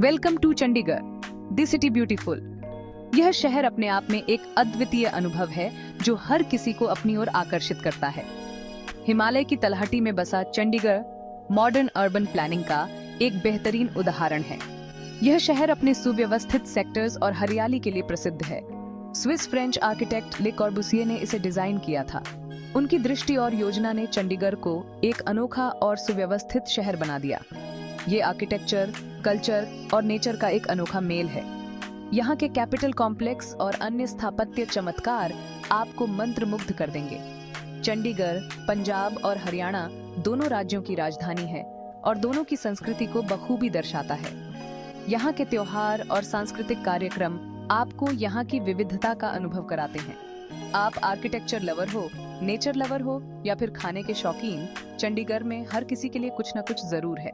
Welcome to Chandigarh, the city beautiful. यह शहर अपने आप में एक अद्वितीय अनुभव है जो हर किसी को अपनी ओर आकर्षित करता है। हिमालय की तलहटी में बसा चंडीगढ़ मॉडर्न अर्बन प्लानिंग का एक बेहतरीन उदाहरण है। यह शहर अपने सुव्यवस्थित सेक्टर्स और हरियाली के लिए प्रसिद्ध है। स्विस फ्रेंच आर्किटेक्ट ले कॉर्बुसिए ने इसे डिजाइन किया था। उनकी दृष्टि और योजना ने चंडीगढ़ को एक अनोखा और सुव्यवस्थित शहर बना दिया। ये आर्किटेक्चर, कल्चर और नेचर का एक अनोखा मेल है। यहाँ के कैपिटल कॉम्प्लेक्स और अन्य स्थापत्य चमत्कार आपको मंत्रमुग्ध कर देंगे। चंडीगढ़ पंजाब और हरियाणा दोनों राज्यों की राजधानी है और दोनों की संस्कृति को बखूबी दर्शाता है। यहाँ के त्योहार और सांस्कृतिक कार्यक्रम आपको यहाँ की विविधता का अनुभव कराते हैं। आप आर्किटेक्चर लवर हो, नेचर लवर हो या फिर खाने के शौकीन, चंडीगढ़ में हर किसी के लिए कुछ न कुछ जरूर है।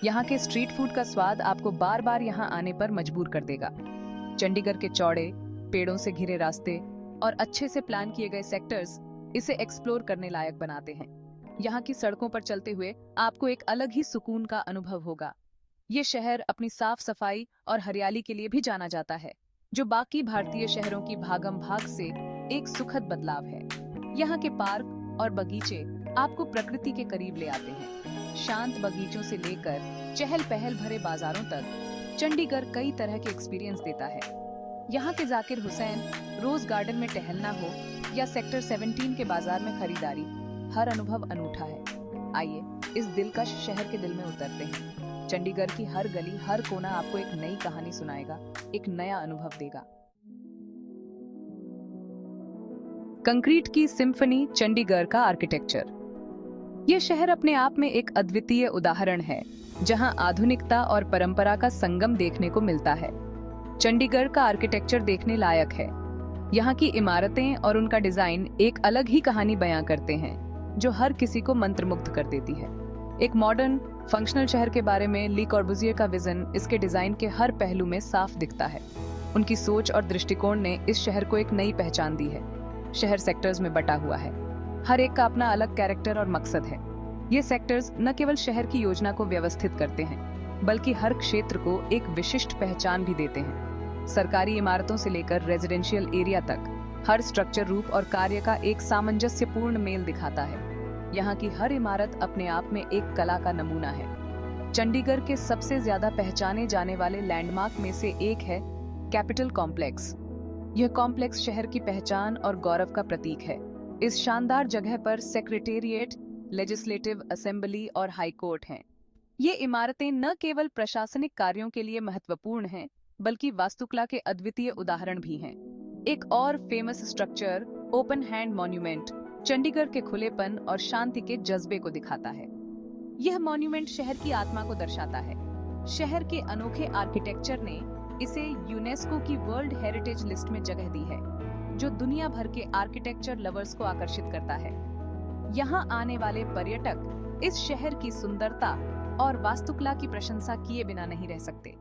यहाँ के स्ट्रीट फूड का स्वाद आपको बार बार यहाँ आने पर मजबूर कर देगा। चंडीगढ़ के चौड़े, पेड़ों से घिरे रास्ते और अच्छे से प्लान किए गए सेक्टर्स इसे एक्सप्लोर करने लायक बनाते हैं। यहाँ की सड़कों पर चलते हुए आपको एक अलग ही सुकून का अनुभव होगा। ये शहर अपनी साफ सफाई और हरियाली के लिए भी जाना जाता है, जो बाकी भारतीय शहरों की भागम भाग से एक सुखद बदलाव है। यहाँ के पार्क और बगीचे आपको प्रकृति के करीब ले आते हैं। शांत बगीचों से लेकर चहल पहल भरे बाजारों तक चंडीगढ़ कई तरह के एक्सपीरियंस देता है। यहाँ के जाकिर हुसैन रोज गार्डन में टहलना हो या सेक्टर 17 के बाजार में खरीदारी, हर अनुभव अनूठा है। आइए इस दिलकश शहर के दिल में उतरते हैं। चंडीगढ़ की हर गली, हर कोना आपको एक नई कहानी सुनाएगा, एक नया अनुभव देगा। कंक्रीट की सिम्फनी चंडीगढ़ का आर्किटेक्चर। यह शहर अपने आप में एक अद्वितीय उदाहरण है, जहां आधुनिकता और परंपरा का संगम देखने को मिलता है। चंडीगढ़ का आर्किटेक्चर देखने लायक है। यहाँ की इमारतें और उनका डिजाइन एक अलग ही कहानी बयां करते हैं, जो हर किसी को मंत्रमुग्ध कर देती है। एक मॉडर्न फंक्शनल शहर के बारे में ली कॉर्बुसिए का विजन इसके डिजाइन के हर पहलू में साफ दिखता है। उनकी सोच और दृष्टिकोण ने इस शहर को एक नई पहचान दी है। शहर सेक्टर्स में बटा हुआ है, हर एक का अपना अलग कैरेक्टर और मकसद है। ये सेक्टर्स न केवल शहर की योजना को व्यवस्थित करते हैं, बल्कि हर क्षेत्र को एक विशिष्ट पहचान भी देते हैं। सरकारी इमारतों से लेकर रेजिडेंशियल एरिया तक हर स्ट्रक्चर रूप और कार्य का एक सामंजस्यपूर्ण मेल दिखाता है। यहाँ की हर इमारत अपने आप में एक कला का नमूना है। चंडीगढ़ के सबसे ज्यादा पहचाने जाने वाले लैंडमार्क में से एक है कैपिटल कॉम्प्लेक्स। यह कॉम्प्लेक्स शहर की पहचान और गौरव का प्रतीक है। इस शानदार जगह पर सेक्रेटेरिएट, लेजिस्लेटिव असेंबली और हाई कोर्ट हैं। ये इमारतें न केवल प्रशासनिक कार्यों के लिए महत्वपूर्ण हैं, बल्कि वास्तुकला के अद्वितीय उदाहरण भी हैं। एक और famous structure, open hand monument, Chandigarh के खुलेपन और शांति के जज्बे को दिखाता है। यह मॉन्यूमेंट शहर की आत्मा को दर्शाता है। शहर के अनोखे आर्किटेक्चर ने इसे यूनेस्को की वर्ल्ड हेरिटेज लिस्ट में जगह दी है, जो दुनिया भर के आर्किटेक्चर लवर्स को आकर्षित करता है। यहाँ आने वाले पर्यटक इस शहर की सुंदरता और वास्तुकला की प्रशंसा किए बिना नहीं रह सकते।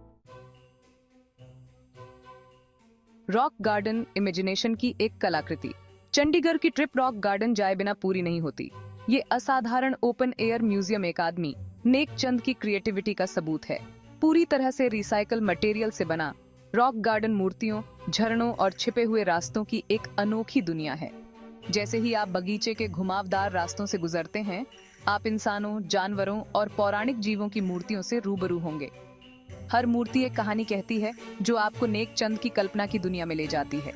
रॉक गार्डन इमेजिनेशन की एक कलाकृति। चंडीगढ़ की ट्रिप रॉक गार्डन जाए बिना पूरी नहीं होती। ये असाधारण ओपन एयर म्यूजियम अकादमी नेक चंद की क्रिएटिविटी का सबूत है। पूरी तरह से रिसाइकल मटेरियल से बना रॉक गार्डन मूर्तियों, झरनों और छिपे हुए रास्तों की एक अनोखी दुनिया है। जैसे ही आप बगीचे के घुमावदार रास्तों से गुजरते हैं, आप इंसानों, जानवरों और पौराणिक जीवों की मूर्तियों से रूबरू होंगे। हर मूर्ति एक कहानी कहती है, जो आपको नेक चंद की कल्पना की दुनिया में ले जाती है।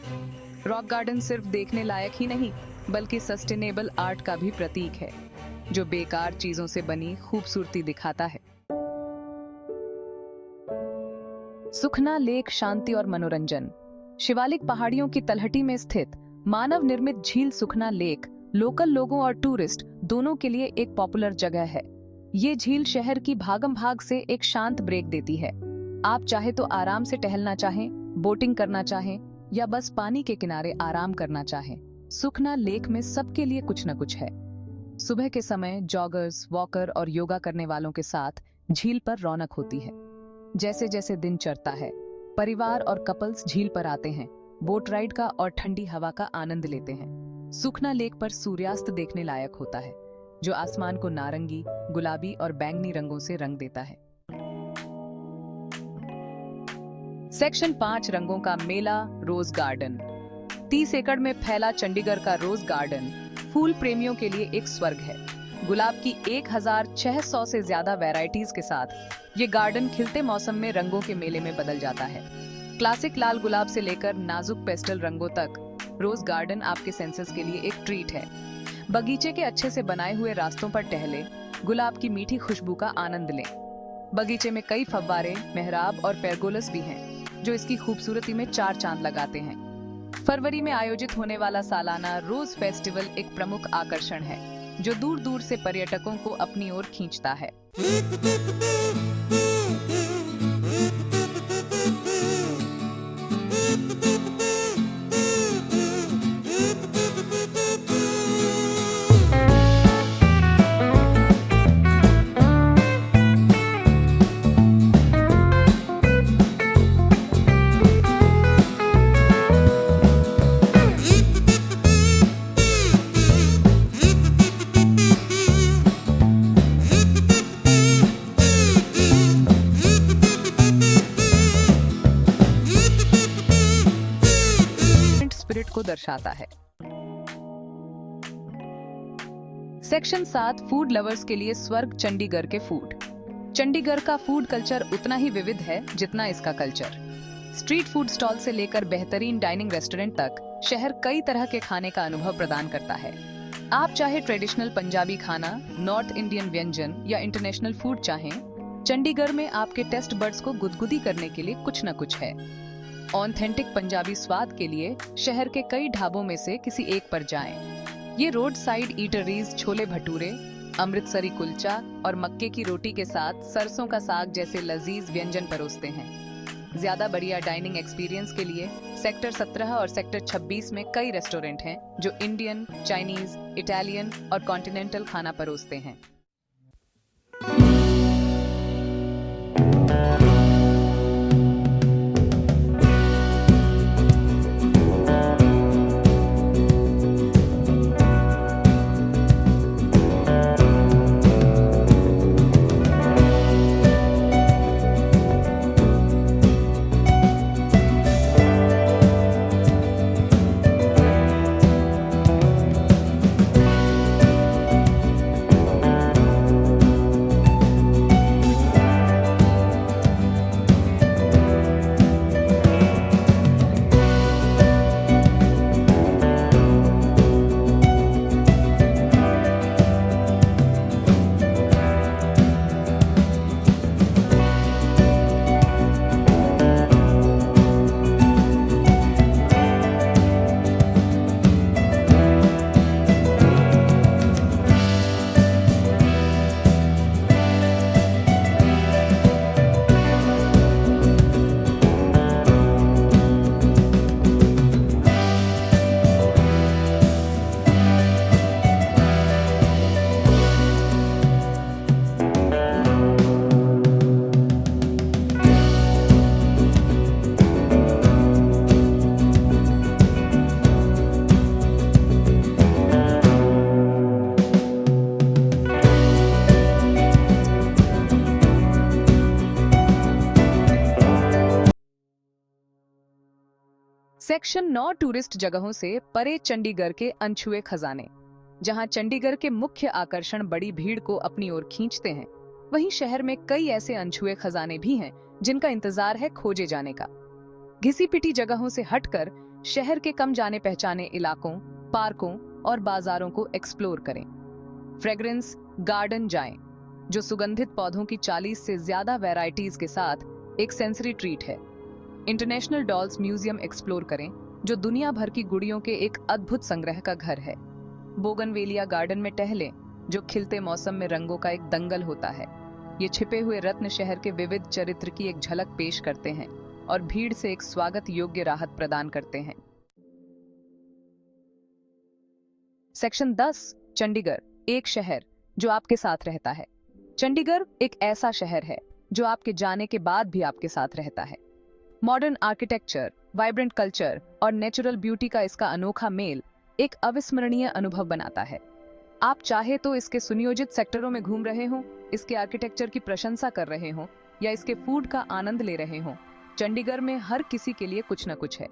रॉक गार्डन सिर्फ देखने लायक ही नहीं, बल्कि सस्टेनेबल आर्ट का भी प्रतीक है, जो बेकार चीजों से बनी खूबसूरती दिखाता है। सुखना लेक, शांति और मनोरंजन। शिवालिक पहाड़ियों की तलहटी में स्थित मानव निर्मित झील सुखना लेक लोकल लोगों और टूरिस्ट दोनों के लिए एक पॉपुलर जगह है। ये झील शहर की भागम भाग से एक शांत ब्रेक देती है। आप चाहे तो आराम से टहलना चाहें, बोटिंग करना चाहें या बस पानी के किनारे आराम करना चाहें, सुखना लेक में सबके लिए कुछ न कुछ है। सुबह के समय जॉगर्स, वॉकर और योगा करने वालों के साथ झील पर रौनक होती है। जैसे जैसे दिन चढ़ता है, परिवार और कपल्स झील पर आते हैं, बोट राइड का और ठंडी हवा का आनंद लेते हैं। सुखना लेक पर सूर्यास्त देखने लायक होता है, जो आसमान को नारंगी, गुलाबी और बैंगनी रंगों से रंग देता है। सेक्शन 5 रंगों का मेला रोज गार्डन। 30 एकड़ में फैला चंडीगढ़ का रोज गार्डन फूल प्रेमियों के लिए एक स्वर्ग है। गुलाब की 1600 से ज्यादा वैरायटीज के साथ ये गार्डन खिलते मौसम में रंगों के मेले में बदल जाता है। क्लासिक लाल गुलाब से लेकर नाजुक पेस्टल रंगों तक रोज गार्डन आपके सेंसेस के लिए एक ट्रीट है। बगीचे के अच्छे से बनाए हुए रास्तों पर टहले गुलाब की मीठी खुशबू का आनंद लें। बगीचे में कई फव्वारे, मेहराब और पेरगोलस भी हैं, जो इसकी खूबसूरती में चार चांद लगाते हैं। फरवरी में आयोजित होने वाला सालाना रोज फेस्टिवल एक प्रमुख आकर्षण है, जो दूर दूर से पर्यटकों को अपनी ओर खींचता है। स्पिरिट को दर्शाता है। सेक्शन 7 फूड लवर्स के लिए स्वर्ग चंडीगढ़ के फूड। चंडीगढ़ का फूड कल्चर उतना ही विविध है जितना इसका कल्चर। स्ट्रीट फूड स्टॉल से लेकर बेहतरीन डाइनिंग रेस्टोरेंट तक शहर कई तरह के खाने का अनुभव प्रदान करता है। आप चाहे ट्रेडिशनल पंजाबी खाना, नॉर्थ इंडियन व्यंजन या इंटरनेशनल फूड चाहें, चंडीगढ़ में आपके टेस्ट बड्स को गुदगुदी करने के लिए कुछ न कुछ है। ऑथेंटिक पंजाबी स्वाद के लिए शहर के कई ढाबों में से किसी एक पर जाएं। ये road side eateries chole bhature, Amritsari kulcha और मक्के की रोटी के साथ सरसों का साग जैसे लजीज व्यंजन परोसते हैं। ज्यादा बढ़िया डाइनिंग एक्सपीरियंस के लिए सेक्टर 17 और सेक्टर 26 में कई रेस्टोरेंट हैं, जो इंडियन, चाइनीज, इटालियन और कॉन्टिनेंटल खाना परोसते हैं। सेक्शन 9 टूरिस्ट जगहों से परे चंडीगढ़ के अनछुए खजाने। जहां चंडीगढ़ के मुख्य आकर्षण बड़ी भीड़ को अपनी ओर खींचते हैं, वहीं शहर में कई ऐसे अनछुए खजाने भी हैं जिनका इंतजार है खोजे जाने का। घिसी पिटी जगहों से हटकर शहर के कम जाने पहचाने इलाकों, पार्कों और बाजारों को एक्सप्लोर करें। फ्रेग्रेंस गार्डन जाएं, जो सुगंधित पौधों की 40 से ज्यादा वैरायटीज के साथ एक सेंसरी ट्रीट है। इंटरनेशनल डॉल्स म्यूजियम एक्सप्लोर करें, जो दुनिया भर की गुड़ियों के एक अद्भुत संग्रह का घर है। बोगनवेलिया गार्डन में टहलें, जो खिलते मौसम में रंगों का एक दंगल होता है। ये छिपे हुए रत्न शहर के विविध चरित्र की एक झलक पेश करते हैं और भीड़ से एक स्वागत योग्य राहत प्रदान करते हैं। सेक्शन 10 चंडीगढ़ एक शहर जो आपके साथ रहता है। चंडीगढ़ एक ऐसा शहर है जो आपके जाने के बाद भी आपके साथ रहता है। मॉडर्न आर्किटेक्चर, वाइब्रेंट कल्चर और नेचुरल ब्यूटी का इसका अनोखा मेल एक अविस्मरणीय अनुभव बनाता है। आप चाहे तो इसके सुनियोजित सेक्टरों में घूम रहे हों, इसके आर्किटेक्चर की प्रशंसा कर रहे हों या इसके फूड का आनंद ले रहे हों, चंडीगढ़ में हर किसी के लिए कुछ न कुछ है।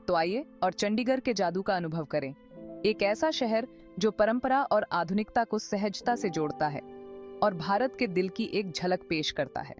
तो आइए और चंडीगढ़ के जादू का अनुभव करें। एक ऐसा शहर जो परंपरा और आधुनिकता को सहजता से जोड़ता है और भारत के दिल की एक झलक पेश करता है।